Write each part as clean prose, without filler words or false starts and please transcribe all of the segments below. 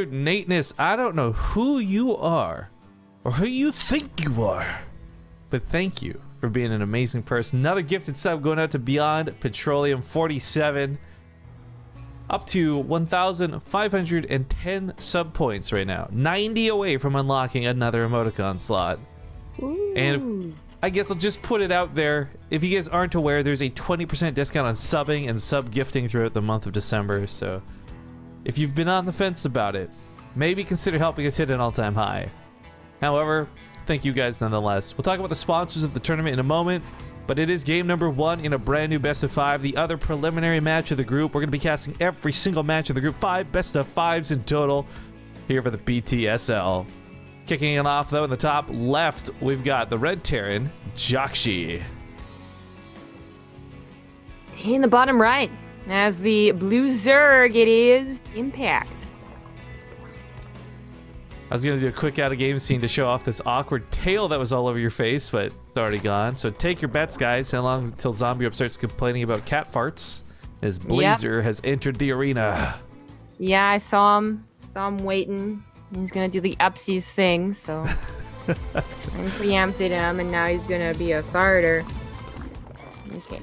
Nateness, I don't know who you are or who you think you are, but thank you for being an amazing person. Another gifted sub going out to Beyond Petroleum 47, up to 1,510 sub points right now, 90 away from unlocking another emoticon slot. Ooh. And I guess I'll just put it out there, if you guys aren't aware, there's a 20% discount on subbing and sub gifting throughout the month of December, so if you've been on the fence about it, maybe consider helping us hit an all-time high. However, thank you guys nonetheless. We'll talk about the sponsors of the tournament in a moment, but it is game number 1 in a brand new best of 5, the other preliminary match of the group. We're going to be casting every single match of the group, 5 best of 5s in total, here for the BTSL. Kicking it off, though, in the top left, we've got the Red Terran, jjakji. In the bottom right, as the blue Zerg, it is Impact. I was going to do a quick out-of-game scene to show off this awkward tail that was all over your face, but it's already gone. So take your bets, guys. How long until Zombie Up starts complaining about cat farts? As Blazer has entered the arena. Yeah, I saw him waiting. He's going to do the upsies thing, so I preempted him, and now he's going to be a farter. Okay.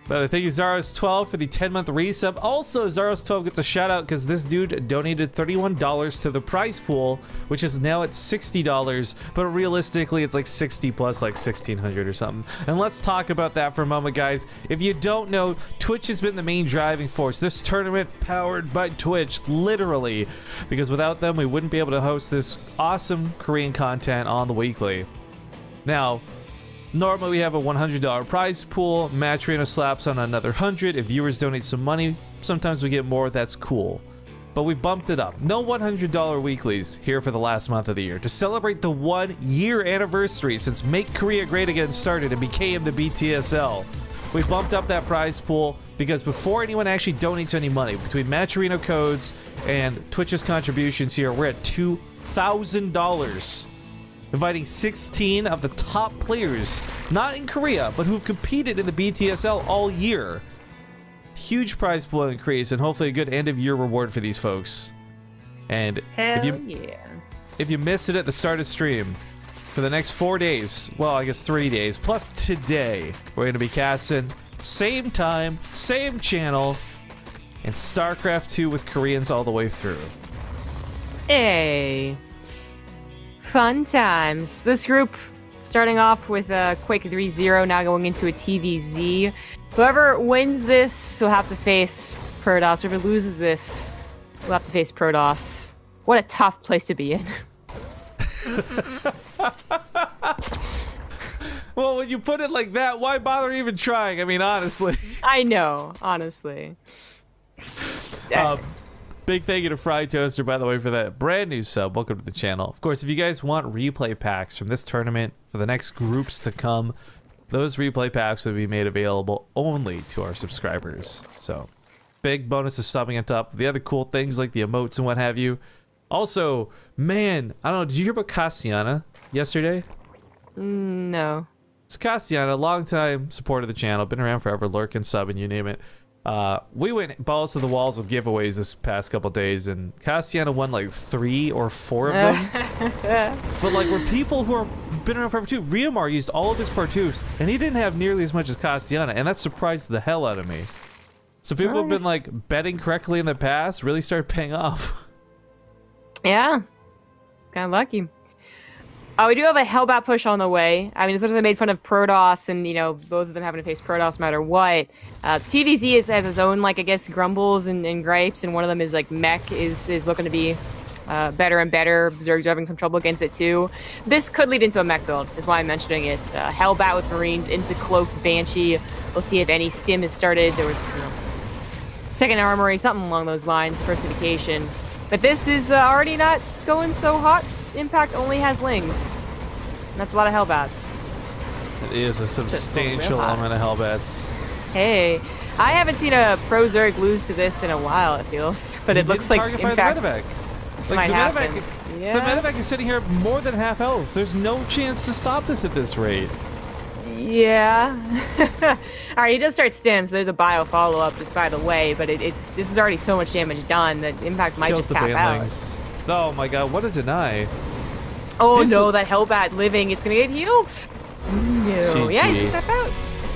But thank you, Zaros12, for the 10-month resub. Also, Zaros12 gets a shout-out because this dude donated $31 to the prize pool, which is now at $60, but realistically, it's like 60 plus like 1,600 or something. And let's talk about that for a moment, guys. If you don't know, Twitch has been the main driving force. This tournament powered by Twitch, literally, because without them, we wouldn't be able to host this awesome Korean content on the weekly. Now, normally we have a $100 prize pool, Match Arena slaps on another 100. If viewers donate some money, sometimes we get more, that's cool. But we bumped it up. No $100 weeklies here for the last month of the year. To celebrate the 1-year anniversary since Make Korea Great Again started and became the BTSL. We bumped up that prize pool because before anyone actually donates any money, between Match Arena codes and Twitch's contributions here, we're at $2,000. Inviting 16 of the top players, not in Korea, but who've competed in the BTSL all year. Huge prize pool increase and hopefully a good end-of-year reward for these folks. And if you missed it at the start of stream, for the next 4 days, well, I guess 3 days, plus today, we're going to be casting same time, same channel, and StarCraft 2 with Koreans all the way through. Hey. Fun times. This group starting off with a quick 3-0, now going into a TVZ. Whoever wins this will have to face Protoss. Whoever loses this will have to face Protoss. What a tough place to be in. Well, when you put it like that, why bother even trying? I mean, honestly. I know, honestly. Big thank you to Fried Toaster, by the way, for that brand new sub. Welcome to the channel. Of course, if you guys want replay packs from this tournament for the next groups to come, those replay packs will be made available only to our subscribers. So, big bonus of subbing on top of the other cool things like the emotes and what have you. Also, man, I don't know, did you hear about Cassiana yesterday? No. It's Cassiana, long-time supporter of the channel, been around forever, lurking, subbing, you name it. We went balls to the walls with giveaways this past couple days, and Cassiana won like 3 or 4 of them. But like, we're people who are been around forever too. Riamar used all of his Partoofs, and he didn't have nearly as much as Cassiana, and that surprised the hell out of me. So people have been like betting correctly in the past, really started paying off. Yeah, kind of lucky. We do have a Hellbat push on the way. I mean, as much as I made fun of Protoss and, you know, both of them having to face Protoss no matter what, TVZ has its own, like, I guess, grumbles and gripes, and one of them is, like, Mech is looking to be better and better. Zerg's having some trouble against it, too. This could lead into a Mech build, is why I'm mentioning it. Hellbat with Marines into Cloaked Banshee. We'll see if any stim is started, or, you know, second armory, something along those lines, first indication. But this is already not going so hot. Impact only has Lings. And that's a lot of Hellbats. It is a substantial amount of Hellbats. Hey, I haven't seen a Pro Zerg lose to this in a while, it feels. But it looks like Impact might happen. The medevac is sitting here more than half health. There's no chance to stop this at this rate. Yeah. Alright, he does start stim, so there's a bio follow-up just by the way, but this is already so much damage done that Impact might just tap out. Oh my god, what a deny. Oh no, that Hellbat living, it's gonna get healed. No. Yeah, he's gonna step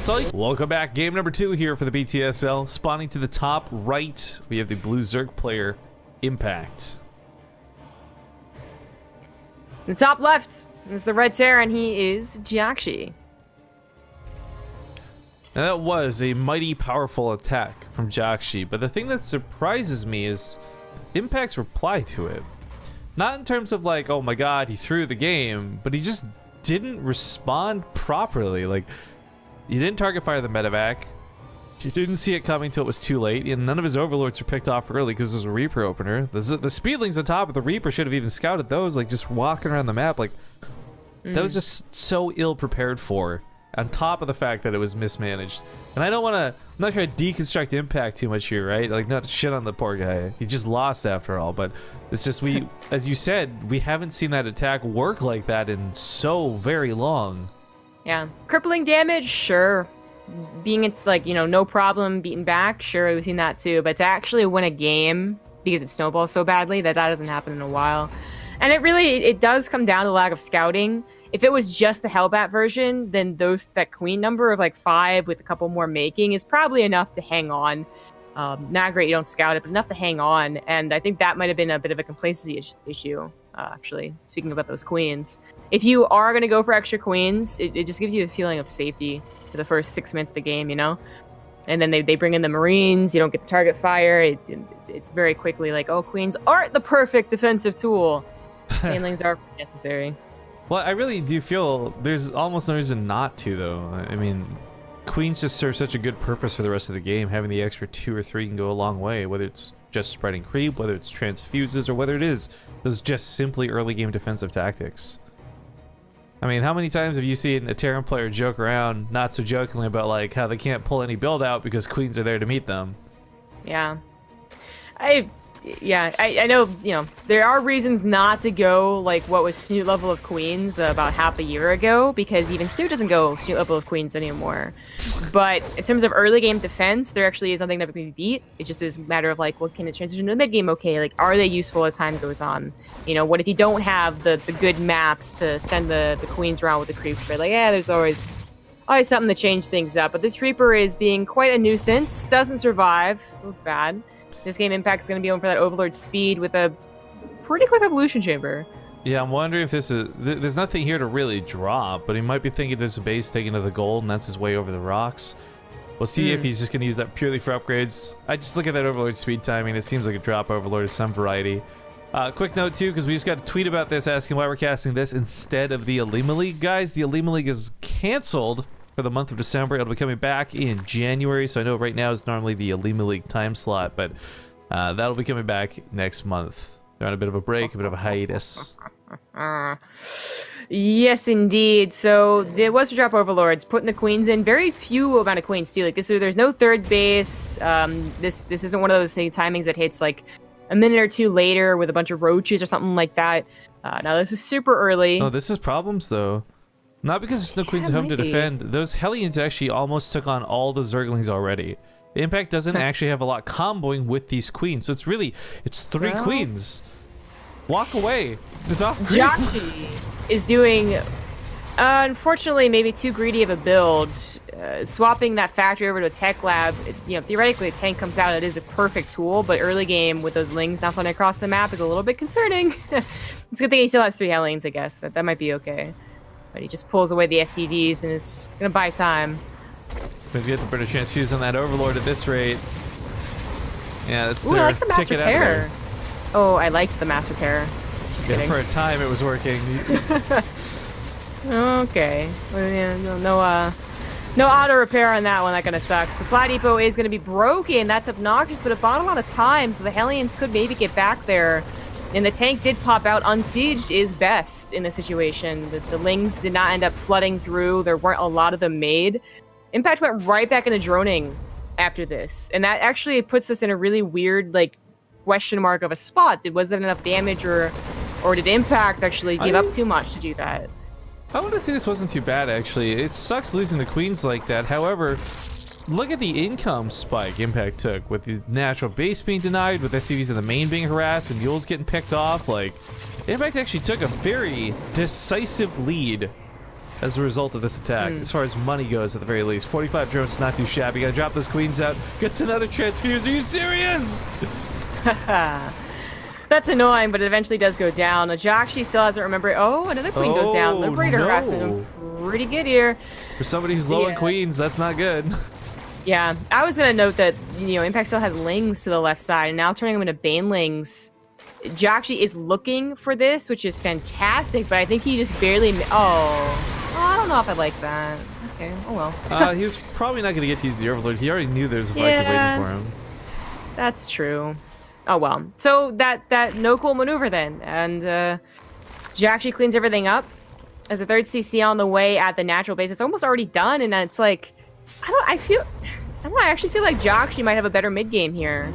out. Welcome back. Game number 2 here for the BTSL. Spawning to the top right, we have the blue Zerg player, Impact. The top left is the red Terran. He is jjakji. Now that was a mighty powerful attack from jjakji, but the thing that surprises me is Impact's reply to it. Not in terms of like, oh my god, he threw the game, but he just didn't respond properly. Like, he didn't target fire the medevac. He didn't see it coming till it was too late, and none of his overlords were picked off early because there's a Reaper opener. The speedlings on top of the Reaper should have even scouted those, like just walking around the map. Like, that was just so ill prepared for, on top of the fact that it was mismanaged. And I don't want to, I'm not trying to deconstruct Impact too much here, right? Like, not to shit on the poor guy. He just lost after all, but it's just, we, as you said, we haven't seen that attack work like that in so very long. Yeah. Crippling damage, sure. Being, like, you know, no problem beaten back, sure, we've seen that too. But to actually win a game, because it snowballs so badly, that doesn't happen in a while. And it really, it does come down to lack of scouting. If it was just the Hellbat version, then that queen number of like 5 with a couple more making is probably enough to hang on. Not great, you don't scout it, but enough to hang on. And I think that might have been a bit of a complacency issue, actually, speaking about those queens. If you are going to go for extra queens, it just gives you a feeling of safety for the first 6 minutes of the game, you know? And then they bring in the Marines, you don't get the target fire, it's very quickly like, oh, queens aren't the perfect defensive tool. Handlings are necessary. Well, I really do feel there's almost no reason not to, though. I mean, queens just serve such a good purpose for the rest of the game. Having the extra 2 or 3 can go a long way, whether it's just spreading creep, whether it's transfuses, or whether it is those just simply early game defensive tactics. I mean, how many times have you seen a Terran player joke around, not so jokingly, about like how they can't pull any build out because queens are there to meet them? Yeah. I know, you know, there are reasons not to go like what was Snoot level of queens about half a year ago, because even Snoot doesn't go Snoot level of queens anymore. But in terms of early game defense, there actually is something that can be beat. It just is a matter of like, well, can it transition to the mid game okay? Like, are they useful as time goes on? You know, what if you don't have the good maps to send the queens around with the creep spread? Like, yeah, there's always something to change things up. But this Reaper is being quite a nuisance. Doesn't survive. Feels bad. This game Impact's going to be going for that Overlord speed with a pretty quick evolution chamber. Yeah, I'm wondering if this is... There's nothing here to really drop, but he might be thinking there's a base taken to the gold, and that's his way over the rocks. We'll see if he's just going to use that purely for upgrades. I just look at that Overlord speed timing. It seems like a drop Overlord of some variety. Quick note, too, because we just got a tweet about this asking why we're casting this instead of the Alima League. Guys, the Alima League is canceled for the month of December. It'll be coming back in January, so I know right now is normally the Alima League time slot, but that'll be coming back next month. They're on a bit of a break, a bit of a hiatus. Yes, indeed. So there was to drop Overlords, putting the queens in. Very few amount of queens too. Like this, there's no third base. This isn't one of those timings that hits like a minute or two later with a bunch of roaches or something like that. Now this is super early. Oh, this is problems though. Not because there's no queens at home to defend. Those Hellions actually almost took on all the Zerglings already. The Impact doesn't actually have a lot comboing with these queens, so it's really, it's 3 queens. Walk away. It's off. jjakji is doing, unfortunately, maybe too greedy of a build. Swapping that factory over to a tech lab, you know, theoretically a tank comes out, it is a perfect tool, but early game with those lings not flying across the map is a little bit concerning. It's a good thing he still has 3 Hellions, I guess. That might be okay. But he just pulls away the SCVs and is gonna buy time. He's getting a better chance to use on that Overlord at this rate. Yeah, that's their ticket out there. Oh, I liked the mass repair. Just kidding. For a time it was working. Okay. Well, yeah, no auto repair on that one. That kind of sucks. Supply depot is going to be broken. That's obnoxious, but it bought a lot of time, so the Hellions could maybe get back there. And the tank did pop out. Unsieged is best in this situation. The lings did not end up flooding through. There weren't a lot of them made. Impact went right back into droning after this. And that actually puts us in a really weird, like, question mark of a spot. Was that enough damage, or did Impact actually give up too much to do that? I want to say this wasn't too bad, actually. It sucks losing the queens like that. However, look at the income spike Impact took with the natural base being denied, with SCVs in the main being harassed, and mules getting picked off. Like, Impact actually took a very decisive lead as a result of this attack, as far as money goes at the very least. 45 drones, not too shabby. Gotta drop those queens out. Gets another transfuse. Are you serious? That's annoying, but it eventually does go down. jjakji still hasn't remembered. Oh, another queen goes down. Liberator harassment. Pretty good here. For somebody who's low on queens, that's not good. Yeah, I was gonna note that, you know, Impact still has Lings to the left side, and now turning them into Banelings. jjakji is looking for this, which is fantastic, but I think he just barely. Oh, I don't know if I like that. Okay, oh well. He was probably not gonna get to use the Overlord. He already knew there was a Viking waiting for him. That's true. Oh well. So that no cool maneuver then, and jjakji cleans everything up. There's a third CC on the way at the natural base. It's almost already done, and it's like, I actually feel like jjakji might have a better mid game here.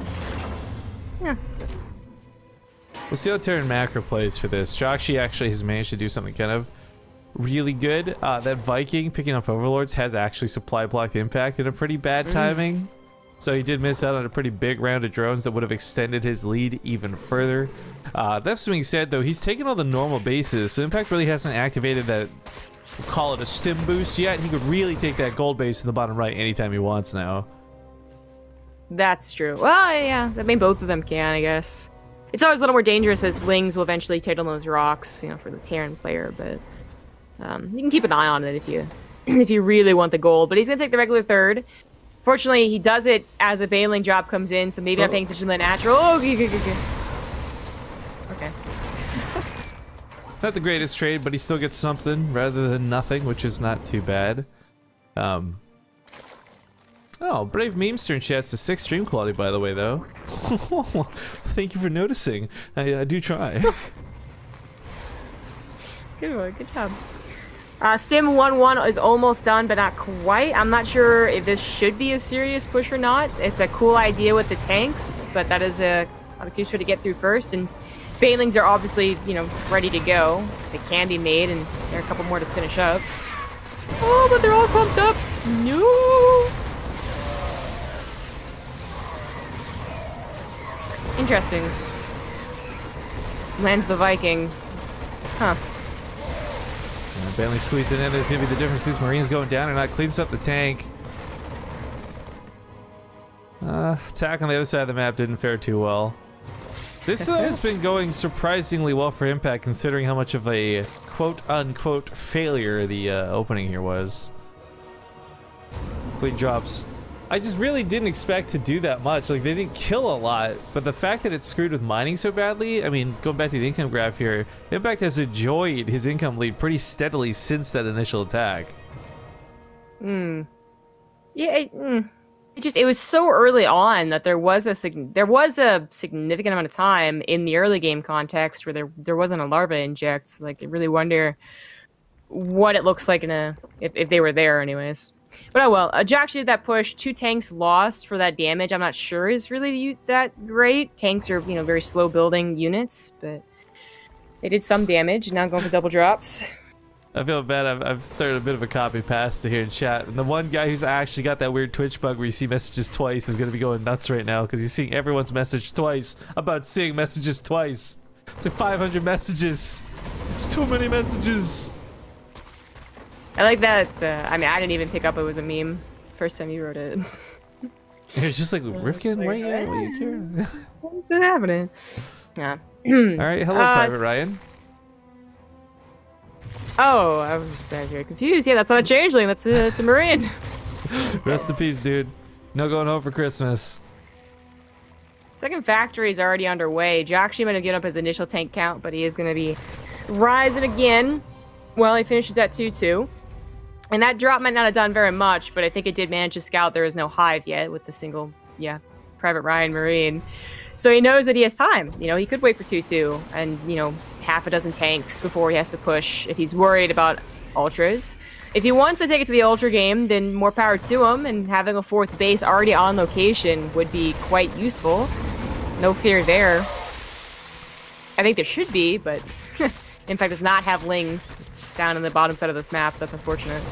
Yeah. We'll see how Terran Macro plays for this. jjakji actually has managed to do something kind of really good. That Viking picking up Overlords has actually supply blocked Impact in a pretty bad timing. So he did miss out on a pretty big round of drones that would have extended his lead even further. That being said, though, he's taken all the normal bases, so Impact really hasn't activated that, we'll call it a stim boost yet. He could really take that gold base in the bottom right anytime he wants now. That's true. Well, yeah, I mean, both of them can, I guess. It's always a little more dangerous as Lings will eventually take on those rocks, you know, for the Terran player, but you can keep an eye on it if you really want the gold. But he's gonna take the regular third. Fortunately, he does it as a Baneling drop comes in, so maybe not paying attention to the natural. Oh, okay. Not the greatest trade, but he still gets something rather than nothing, which is not too bad. Oh, Brave Memester in chat says 6 stream quality, by the way, though. Thank you for noticing. I do try. Good one, good job. Stim 1-1 is almost done, but not quite. I'm not sure if this should be a serious push or not. It's a cool idea with the tanks, but that is a lot of crucial to get through first. And Banelings are obviously, you know, ready to go. They can be made, and there are a couple more to finish up. Oh, but they're all pumped up. No. Interesting. Lands the Viking. Huh. Baneling squeezing in. There's going to be the difference. These Marines going down or not. Cleans up the tank. Attack on the other side of the map didn't fare too well. This has been going surprisingly well for Impact, considering how much of a quote-unquote failure the opening here was. Queen drops. I just really didn't expect to do that much. Like, they didn't kill a lot, but the fact that it screwed with mining so badly, I mean, going back to the income graph here, Impact has enjoyed his income lead pretty steadily since that initial attack. Yeah, it was so early on that there was a significant amount of time in the early game context where there wasn't a larva inject. Like, I really wonder what it looks like if they were there anyways. But oh well, jjakji did that push. 2 tanks lost for that damage. I'm not sure is really that great. Tanks are, you know, very slow building units, but they did some damage. Now going for double drops. I feel bad. I've started a bit of a copy paste here in chat, and the one guy who's actually got that weird Twitch bug where you see messages twice is going to be going nuts right now because he's seeing everyone's message twice about seeing messages twice. It's like 500 messages. It's too many messages. I like that. I mean, I didn't even pick up it was a meme first time you wrote it. It's just like, Rifkin, why you care? What's happening? Yeah. Alright, hello, Private Ryan. Oh, I was very confused. Yeah, that's not a changeling. That's a Marine. Rest in peace, dude. No going home for Christmas. Second factory is already underway. jjakji might have given up his initial tank count, but he is going to be rising again. Well, he finishes at 2-2. And that drop might not have done very much, but I think it did manage to scout there is no hive yet with the single, Private Ryan Marine. So he knows that he has time. You know, he could wait for 2-2 and, you know, half a dozen tanks before he has to push if he's worried about ultras. If he wants to take it to the ultra game, then more power to him, and having a 4th base already on location would be quite useful. No fear there. I think there should be, but Impact does not have Lings down in the bottom side of this map, so that's unfortunate.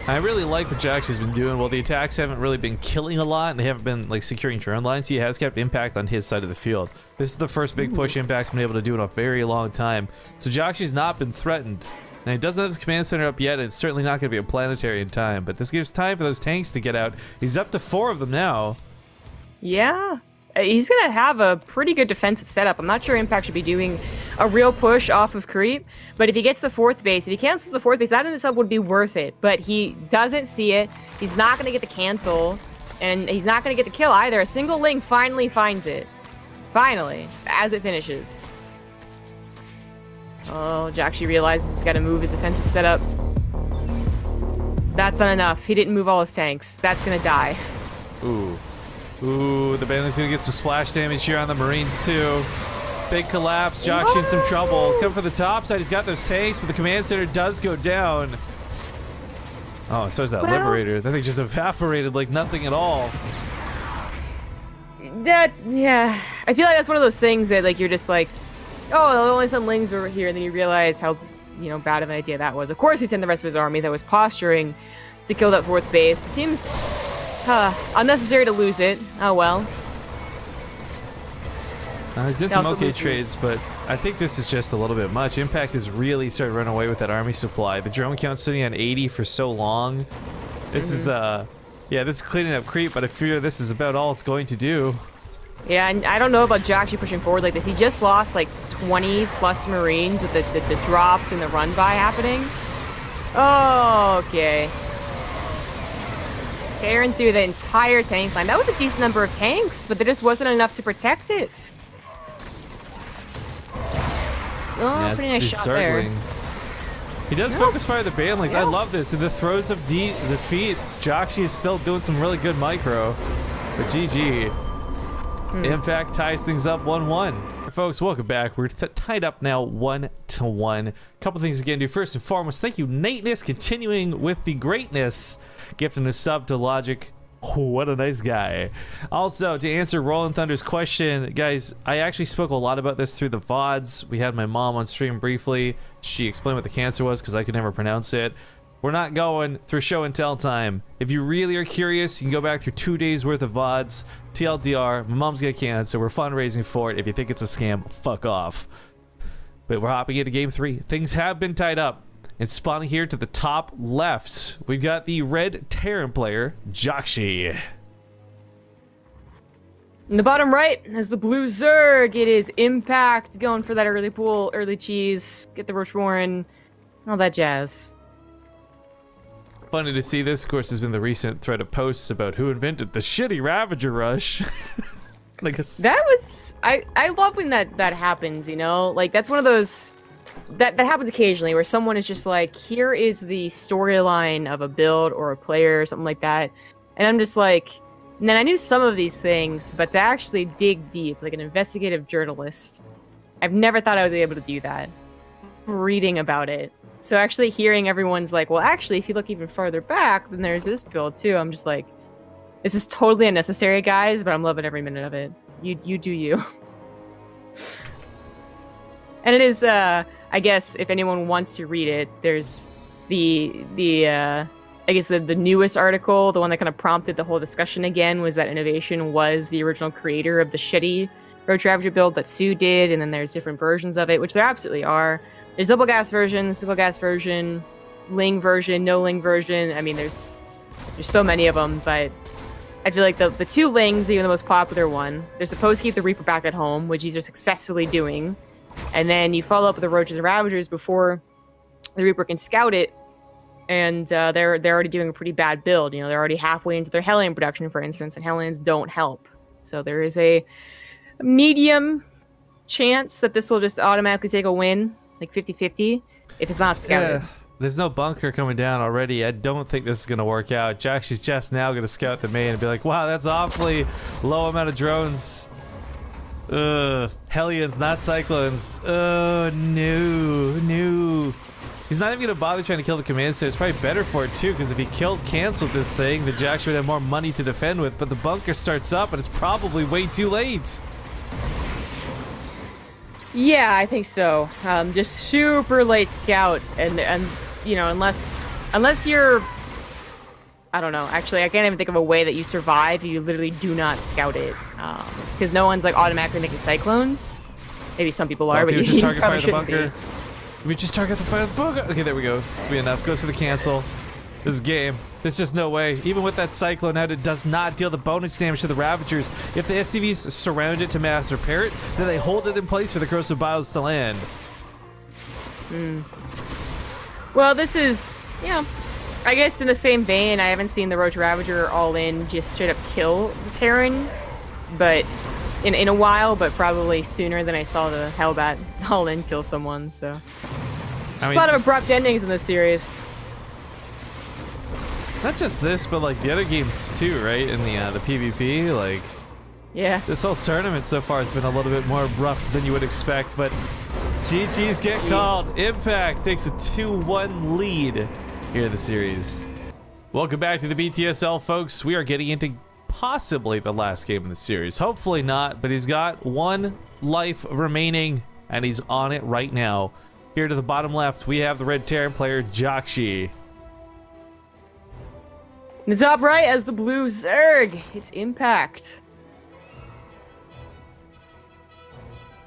I really like what jjakji's been doing. Well, the attacks haven't really been killing a lot, and they haven't been like securing drone lines. He has kept impact on his side of the field. This is the first big push impact's been able to do in a very long time. So jjakji's not been threatened. And he doesn't have his command center up yet, and it's certainly not going to be a planetary in time. But this gives time for those tanks to get out. He's up to 4 of them now. Yeah. He's going to have a pretty good defensive setup. I'm not sure Impact should be doing a real push off of creep, but if he gets the 4th base, if he cancels the 4th base, that in itself would be worth it. But he doesn't see it. He's not going to get the cancel, and he's not going to get the kill either. A single link finally finds it. Finally, as it finishes. Oh, jjakji realizes he's got to move his defensive setup. That's not enough. He didn't move all his tanks. That's going to die. Ooh. Ooh, the bandit's gonna get some splash damage here on the Marines too. Big collapse, jjakji in some trouble. Come for the top side, he's got those tanks, but the command center does go down. Oh, so is that Liberator. That thing just evaporated like nothing at all. Yeah. I feel like that's one of those things that like you're just like, oh, there'll only some lings over here, and then you realize how, you know, bad of an idea that was. Of course he sent the rest of his army that was posturing to kill that 4th base. It seems unnecessary to lose it. Oh well. He's did some okay trades, but I think this is just a little bit much. Impact has really started running away with that army supply. The drone count's sitting on 80 for so long. This is yeah, this is cleaning up creep, but I fear this is about all it's going to do. Yeah, and I don't know about jjakji pushing forward like this. He just lost like 20 plus Marines with the drops and the run by happening. Oh, okay. Tearing through the entire tank line. That was a decent number of tanks, but there just wasn't enough to protect it. Oh, yeah, pretty nice shot there. He does focus fire the banelings. I love this. In the throes of defeat, jjakji is still doing some really good micro. But GG. Impact ties things up 1-1. Folks, welcome back. We're tied up now 1-1. Couple things we can do. First and foremost, thank you, Nateness, continuing with the greatness, gifting a sub to Logic. Oh, what a nice guy. Also, to answer Rolling Thunder's question, guys, I actually spoke a lot about this through the VODs. We had my mom on stream briefly. She explained what the cancer was because I could never pronounce it. We're not going through show and tell time. If you really are curious, you can go back through 2 days worth of VODs. TLDR, my mom's got cancer. We're fundraising for it. If you think it's a scam, fuck off. But we're hopping into game 3. Things have been tied up. And spawning here to the top left, we've got the red Terran player, jjakji. In the bottom right has the blue Zerg. It is Impact going for that early pool, early cheese, get the Roach Warren, all that jazz. Funny to see this, of course, has been the recent thread of posts about who invented the shitty Ravager rush. That was I love when that happens, you know? Like that's one of those that happens occasionally where someone is just like, here is the storyline of a build or a player or something like that. And I'm just like, and then I knew some of these things, but to actually dig deep, like an investigative journalist, I've never thought I was able to do that. Reading about it. So actually hearing everyone's like, well, actually, if you look even farther back, then there's this build too. I'm just like, this is totally unnecessary, guys, but I'm loving every minute of it. You do you. And it is, I guess, if anyone wants to read it, there's I guess the newest article, the one that kind of prompted the whole discussion again, was that Innovation was the original creator of the shitty Roach Ravager build that Sue did, and then there's different versions of it, which there absolutely are. There's double gas version, single gas version, Ling version, no Ling version. I mean, there's so many of them, but I feel like the 2 Lings being the most popular one. They're supposed to keep the Reaper back at home, which these are successfully doing. And then you follow up with the Roaches and Ravagers before the Reaper can scout it, and they're already doing a pretty bad build. You know, they're already halfway into their Hellion production, for instance, and Hellions don't help. So there is a medium chance that this will just automatically take a win. Like 50-50 if it's not scouted. Yeah, there's no bunker coming down already. I don't think this is going to work out. jjakji's just now going to scout the main and be like, wow, that's awfully low amount of drones. Hellions, not Cyclones. Oh, no. He's not even going to bother trying to kill the command center. It's probably better for it, too, because if he canceled this thing, the jjakji would have more money to defend with, but the bunker starts up, and it's probably way too late. Yeah, I think so. Just super late scout, and you know, unless you're I don't know. Actually, I can't even think of a way that you survive. You literally do not scout it, because no one's like automatically making cyclones. Maybe some people are, but you you just target probably fire the shouldn't bunker. We just target the fire the bunker. Okay, there we go. This will be enough. Goes for the cancel. This game. There's just no way. Even with that cyclone out, it does not deal the bonus damage to the Ravagers. If the SCVs surround it to mass repair it, then they hold it in place for the corrosive bios to land. Well, this is, yeah. I guess in the same vein, I haven't seen the Roach Ravager all in just straight up kill the Terran, but in a while, but probably sooner than I saw the Hellbat all in kill someone. So there's a lot of abrupt endings in this series. Not just this, but like the other games too, right? In the PvP, like yeah, this whole tournament so far has been a little bit more abrupt than you would expect. But GG's get called. Impact takes a 2-1 lead here in the series. Welcome back to the BTSL, folks. We are getting into possibly the last game in the series. Hopefully not, but he's got 1 life remaining, and he's on it right now. Here to the bottom left, we have the Red Terran player, jjakji. In the top right has the blue Zerg. It's Impact.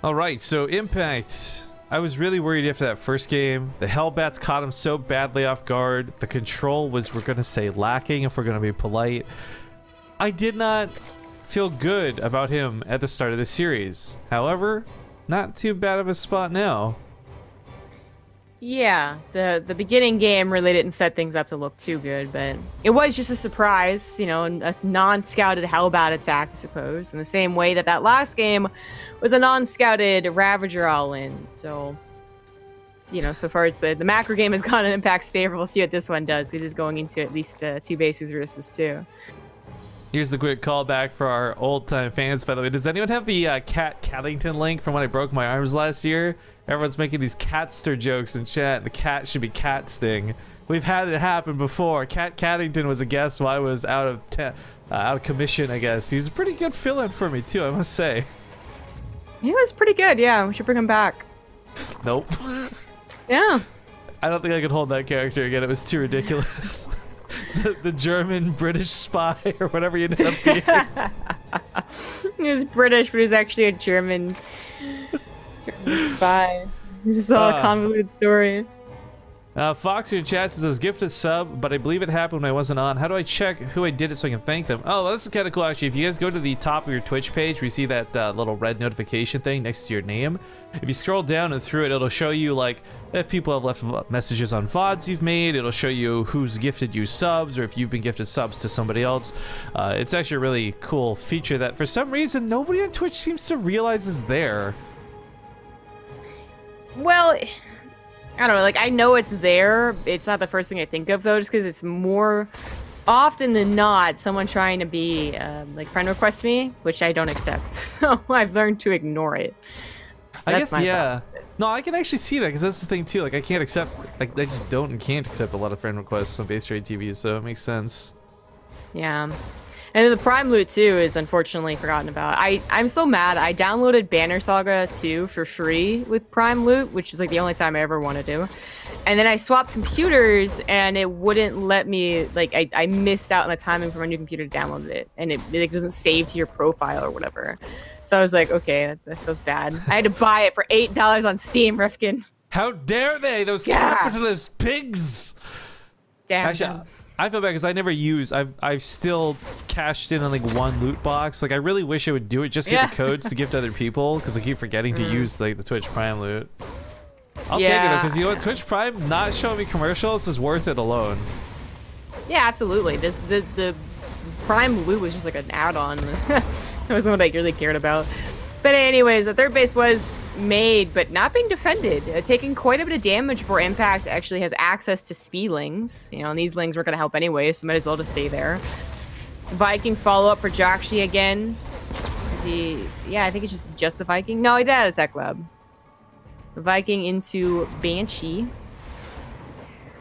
All right, so Impact. I was really worried after that first game. The Hellbats caught him so badly off guard. The control was, we're going to say, lacking if we're going to be polite. I did not feel good about him at the start of the series. However, not too bad of a spot now. Yeah, the beginning game really didn't set things up to look too good, but it was just a surprise, you know, a non-scouted Hellbat attack, I suppose, in the same way that that last game was a non-scouted Ravager all-in. So, you know, so far as the macro game has gone in Impact's favor, we'll see what this one does. It is going into at least 2 bases versus 2. Here's the quick callback for our old-time fans, by the way. Does anyone have the Cat Cattington link from when I broke my arms last year? Everyone's making these catster jokes in chat. The cat should be Cat Sting. We've had it happen before. Cat Cattington was a guest while I was out of commission, I guess. He's a pretty good fill-in for me, too, I must say. He was pretty good, yeah. We should bring him back. Nope. Yeah. I don't think I could hold that character again. It was too ridiculous. The German British spy or whatever you ended up being. He was British, but he was actually a German spy. This is all a convoluted story. Fox in chat says gifted sub, but I believe it happened when I wasn't on. How do I check who I did it so I can thank them? Oh, well, this is kind of cool actually. If you guys go to the top of your Twitch page, we see that little red notification thing next to your name. If you scroll down and through it, it'll show you like if people have left messages on VODs you've made. It'll show you who's gifted you subs or if you've been gifted subs to somebody else. It's actually a really cool feature that for some reason nobody on Twitch seems to realize is there. Well, I don't know, like, I know it's there. It's not the first thing I think of, though, just because it's more often than not someone trying to be, like, friend request me, which I don't accept. So I've learned to ignore it. I guess, yeah. No, I can actually see that, because that's the thing, too. Like, I can't accept, like, I just don't and can't accept a lot of friend requests on BaseTradeTV, so it makes sense. Yeah. And then the Prime loot, too, is unfortunately forgotten about. I'm still mad. I downloaded Banner Saga 2 for free with Prime loot, which is like the only time I ever want to do. And then I swapped computers, and it wouldn't let me, like, I missed out on the timing for my new computer to download it. And it like, doesn't save to your profile or whatever. So I was like, okay, that feels bad. I had to buy it for $8 on Steam, Rifkin. How dare they, those capitalist pigs! Damn. Actually, I feel bad because I never use. I've still cashed in on like 1 loot box. Like I really wish I would do it just to get the codes to gift to other people because I keep forgetting to use like the Twitch Prime loot. I'll take it though because you know what, Twitch Prime not showing me commercials is worth it alone. Yeah, absolutely. The Prime loot was just like an add-on. It wasn't what I really cared about. But anyways, the third base was made, but not being defended, taking quite a bit of damage before Impact actually has access to Speedlings. You know, and these lings were going to help anyway, so might as well just stay there. Viking follow-up for jjakji again. Is he... Yeah, I think it's just the Viking. No, he did have a Tech Lab. The Viking into Banshee.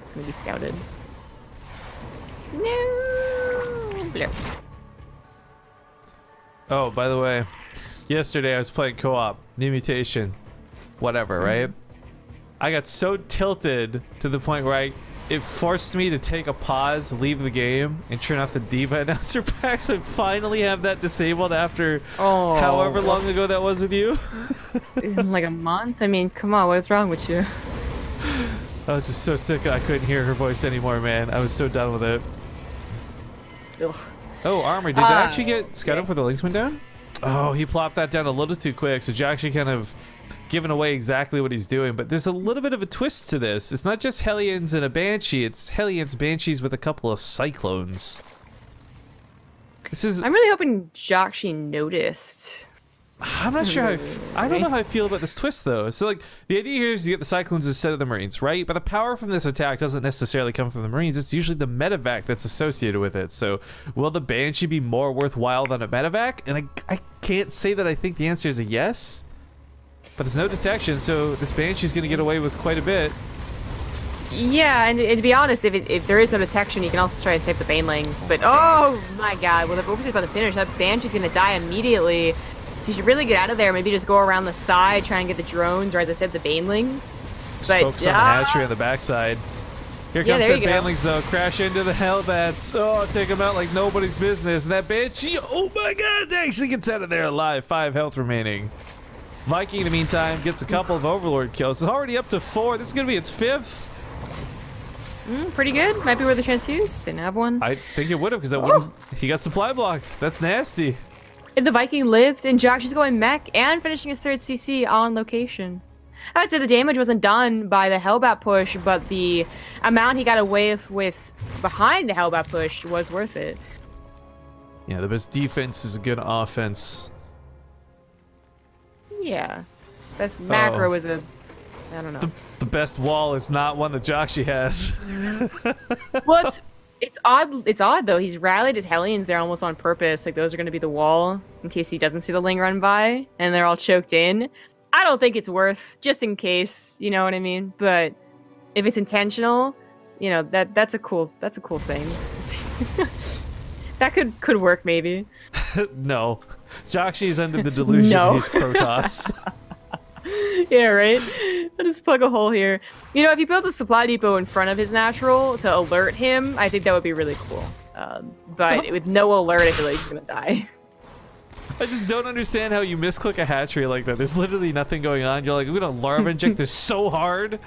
It's going to be scouted. No! Blur. Oh, by the way... Yesterday I was playing co-op, new mutation, whatever, right? I got so tilted to the point where it forced me to take a pause, leave the game, and turn off the Diva announcer pack. So I finally have that disabled after however long ago that was with you. Like a month? I mean, come on, what's wrong with you? I was just so sick I couldn't hear her voice anymore, man. I was so done with it. Ugh. Oh, armor. Did that actually get scud up where the links went down? Oh, he plopped that down a little too quick, so actually kind of giving away exactly what he's doing. But there's a little bit of a twist to this. It's not just Hellions and a Banshee, it's Hellions, Banshees with a couple of Cyclones. This is... I'm really hoping jjakji noticed. I'm not sure how I don't know how I feel about this twist, though. So, like, the idea here is you get the Cyclones instead of the Marines, right? But the power from this attack doesn't necessarily come from the Marines. It's usually the medevac that's associated with it. So, will the Banshee be more worthwhile than a medevac? And I can't say that I think the answer is a yes. But there's no detection, so this Banshee's going to get away with quite a bit. Yeah, and to be honest, if there is no detection, you can also try to save the Banelings. But, oh my god, well, if Overseer's about to finish, that Banshee's going to die immediately. You should really get out of there. Maybe just go around the side, try and get the drones, or as I said, the Banelings. But focus on the hatchery on the backside. Here comes the Banelings, though. Crash into the Hellbats. Oh, take them out like nobody's business. And that Banshee, oh my god, actually gets out of there alive. 5 health remaining. Viking, in the meantime, gets a couple of Overlord kills. It's already up to 4. This is going to be its 5th. Pretty good. Might be worth a transfuse. Didn't have one. I think it would have, because that wouldn't. He got supply blocked. That's nasty. If the Viking lived, and jjakji's going mech and finishing his 3rd CC on location. I would say the damage wasn't done by the Hellbat push, but the amount he got away with behind the Hellbat push was worth it. Yeah, the best defense is a good offense. Yeah. Best macro is a... I don't know. The best wall is not one that jjakji has. Well, it's odd. It's odd though. He's rallied his Hellions there almost on purpose. Like those are going to be the wall in case he doesn't see the Ling run by, and they're all choked in. I don't think it's worth, just in case. You know what I mean? But if it's intentional, you know that's a cool thing. That could work maybe. No, jjakji's under the delusion he's Protoss. Yeah, right? I'll just plug a hole here. You know, if he built a supply depot in front of his natural to alert him, I think that would be really cool. But with no alert, I feel like he's gonna die. I just don't understand how you misclick a hatchery like that. There's literally nothing going on. You're like, I'm gonna larva inject this so hard.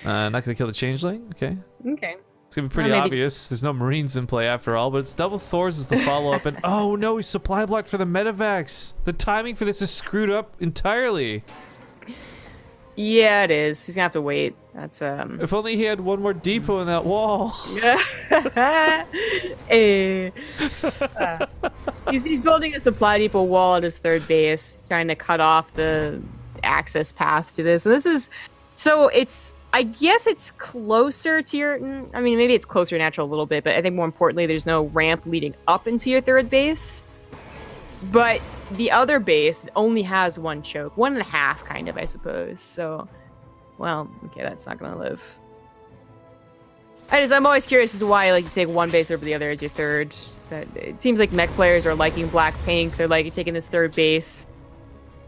Not gonna kill the changeling? Okay. Okay. It's gonna be pretty obvious. There's no Marines in play after all, but it's double Thors as the follow-up, and oh no, he's supply blocked for the medevacs. The timing for this is screwed up entirely. Yeah, it is. He's gonna have to wait. That's If only he had one more depot in that wall. He's building a supply depot wall at his 3rd base, trying to cut off the access path to this. And this is so I guess it's closer to your... I mean, maybe it's closer to natural a little bit, but I think more importantly, there's no ramp leading up into your 3rd base. But the other base only has 1 choke. 1.5, kind of, I suppose. So, well, okay, that's not gonna live. I'm always curious as to why like you take 1 base over the other as your 3rd. But it seems like mech players are liking Blackpink. They're like taking this 3rd base.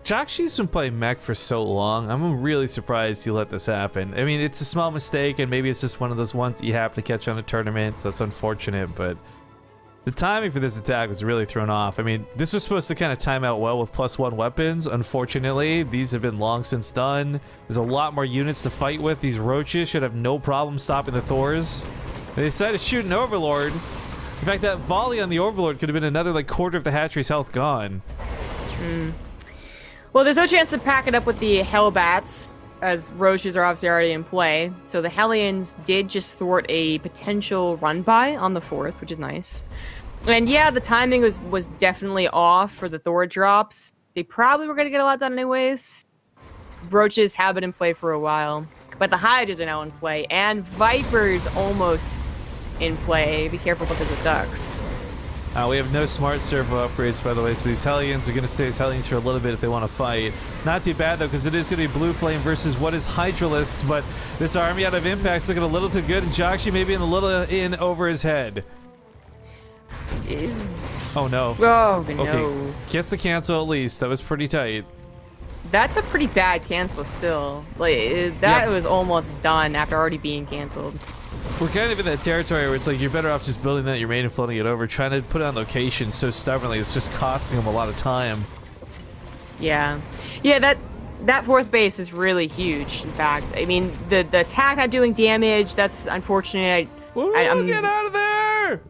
jjakji's been playing mech for so long. I'm really surprised he let this happen. I mean, it's a small mistake, and maybe it's just one of those ones that you happen to catch on a tournament, so that's unfortunate, but the timing for this attack was really thrown off. I mean, this was supposed to kind of time out well with +1 weapons. Unfortunately, these have been long since done. There's a lot more units to fight with. These roaches should have no problem stopping the Thors. They decided to shoot an Overlord. In fact, that volley on the Overlord could have been another like quarter of the hatchery's health gone. Well, there's no chance to pack it up with the Hellbats, as roaches are obviously already in play. So the Hellions did just thwart a potential run-by on the 4th, which is nice. And yeah, the timing was definitely off for the Thor drops. They probably were going to get a lot done anyways. Roaches have been in play for a while. But the Hydras are now in play, and Vipers almost in play. Be careful because of ducks. We have no smart servo upgrades, by the way, so these Hellions are going to stay as Hellions for a little bit if they want to fight. Not too bad, though, because it is going to be Blue Flame versus what is Hydralisks, but this army out of Impact's looking a little too good, and jjakji maybe a little in over his head. Oh, no. Oh, no. Okay, gets the cancel at least. That was pretty tight. That's a pretty bad cancel still. Like, that was almost done after already being canceled. We're kind of in that territory where it's like you're better off just building that your main and floating it over. Trying to put it on location so stubbornly, it's just costing them a lot of time. Yeah. Yeah, that fourth base is really huge, in fact. I mean, the attack not doing damage, that's unfortunate. I'm get out of there!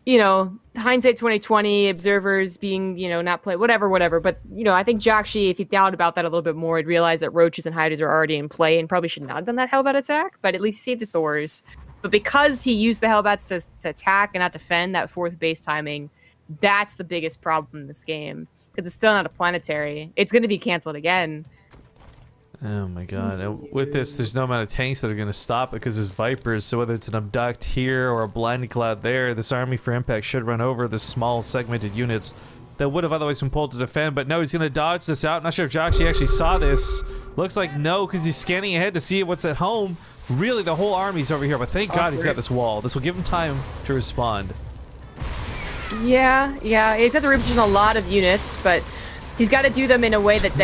You know, hindsight 2020, observers being, you know, not play, whatever. But, you know, I think jjakji, if he thought about that a little bit more, he'd realize that roaches and hiders are already in play and probably should not have done that Hellbat attack, but at least saved the Thors. But because he used the Hellbats to attack and not defend, that fourth base timing, that's the biggest problem in this game. Because it's still not a planetary. It's going to be canceled again. Oh my god. And with this, there's no amount of tanks that are going to stop it because there's Vipers, so whether it's an Abduct here or a Blinding Cloud there, this army for impact should run over the small segmented units that would have otherwise been pulled to defend. But no, he's going to dodge this out. Not sure if jjakji actually saw this. Looks like no, because he's scanning ahead to see what's at home. Really, the whole army's over here, but thank god he's got this wall. This will give him time to respond. Yeah, he's got to reposition a lot of units, but he's got to do them in a way that,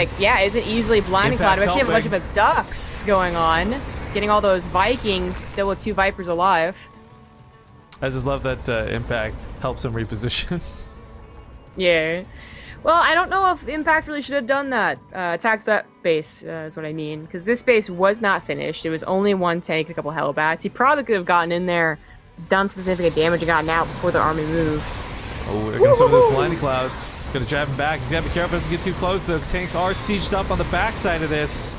isn't easily blinding cloud. We actually have a bunch of abducts going on, getting all those Vikings still with 2 Vipers alive. I just love that impact helps him reposition. Yeah. Well, I don't know if Impact really should have done that. Attack that base is what I mean, because this base was not finished. It was only 1 tank, a couple Hellbats. He probably could have gotten in there, done some significant damage, and gotten out before the army moved. Oh, here comes some of those blinding clouds. It's going to drive him back. He's got to be careful. Doesn't get too close. The tanks are sieged up on the backside of this.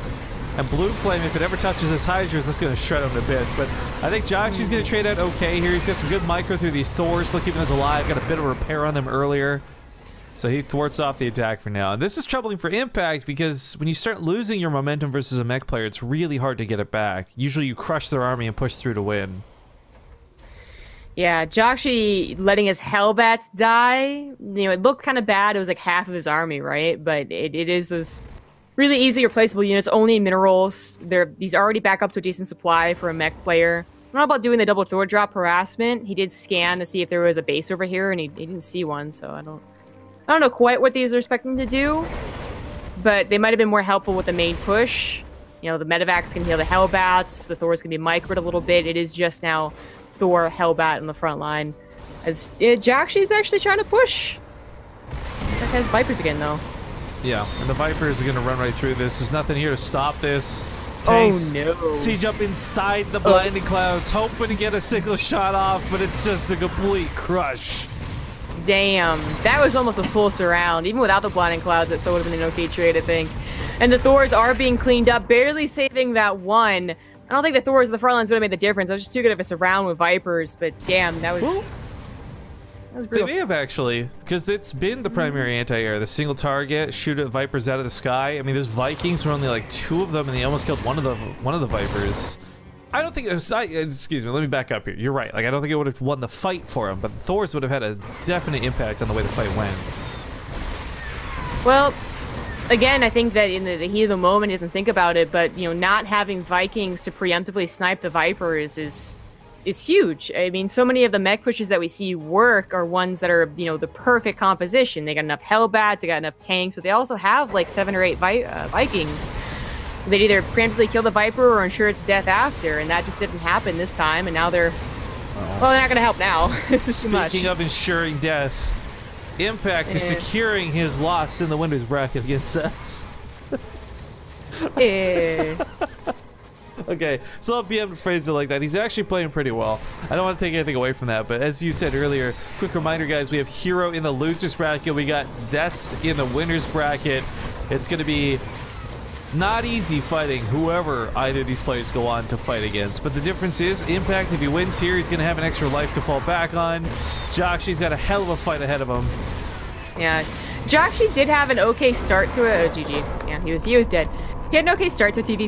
And Blue Flame, if it ever touches his Hydras, that's going to shred him to bits. But I think jjakji's going to trade out okay here. He's got some good micro through these Thors, still keeping us alive. Got a bit of repair on them earlier. So he thwarts off the attack for now. And this is troubling for Impact because when you start losing your momentum versus a mech player, it's really hard to get it back. Usually you crush their army and push through to win. Yeah, jjakji letting his Hellbats die, you know, it looked kind of bad. It was like half of his army, right? But it is those really easy replaceable units, only minerals. He's already back up to a decent supply for a mech player. I don't know about doing the double Thor drop harassment. He did scan to see if there was a base over here, and he didn't see one, so I don't know quite what these are expecting to do, but they might have been more helpful with the main push. You know, the medevacs can heal the Hellbats, the Thors can be microed a little bit. It is just now Thor, Hellbat in the front line. As jjakji's actually trying to push. That has Vipers again, though. Yeah, and the Vipers are going to run right through this. There's nothing here to stop this. Tanks siege up inside the blinding clouds, hoping to get a single shot off, but it's just a complete crush. Damn, that was almost a full surround. Even without the blinding clouds, that still would have been an okay trade, I think. And the Thors are being cleaned up, barely saving that one. I don't think the Thors in the front lines would have made the difference. That was just too good of a surround with Vipers, but damn, that was brutal. They may have actually, because it's been the primary anti-air, the single target, shoot at Vipers out of the sky. I mean, there's Vikings were only like 2 of them, and they almost killed one of the Vipers. I don't think it was, excuse me, let me back up here. You're right. Like, I don't think it would have won the fight for him, but the Thors would have had a definite impact on the way the fight went. Well, again, I think that in the heat of the moment, he doesn't think about it, but, you know, not having Vikings to preemptively snipe the Vipers is huge. I mean, so many of the mech pushes that we see work are ones that are, you know, the perfect composition. They got enough Hellbats, they got enough tanks, but they also have like 7 or 8 Vikings. They'd either preemptively kill the Viper or ensure its death after, and that just didn't happen this time, and now they're... Well, they're not going to help now. This is too much. Speaking of ensuring death, Impact is securing his loss in the winners bracket against us. Okay, so I'll be able to phrase it like that. He's actually playing pretty well. I don't want to take anything away from that, but as you said earlier, quick reminder, guys, we have Hero in the losers bracket. We got Zest in the winners bracket. It's going to be not easy fighting whoever either of these players go on to fight against. But the difference is, Impact, if he wins here, he's going to have an extra life to fall back on. jjakji's got a hell of a fight ahead of him. Yeah, jjakji did have an okay start to it. Oh, GG. Yeah, he was dead. He had an okay start to a TV.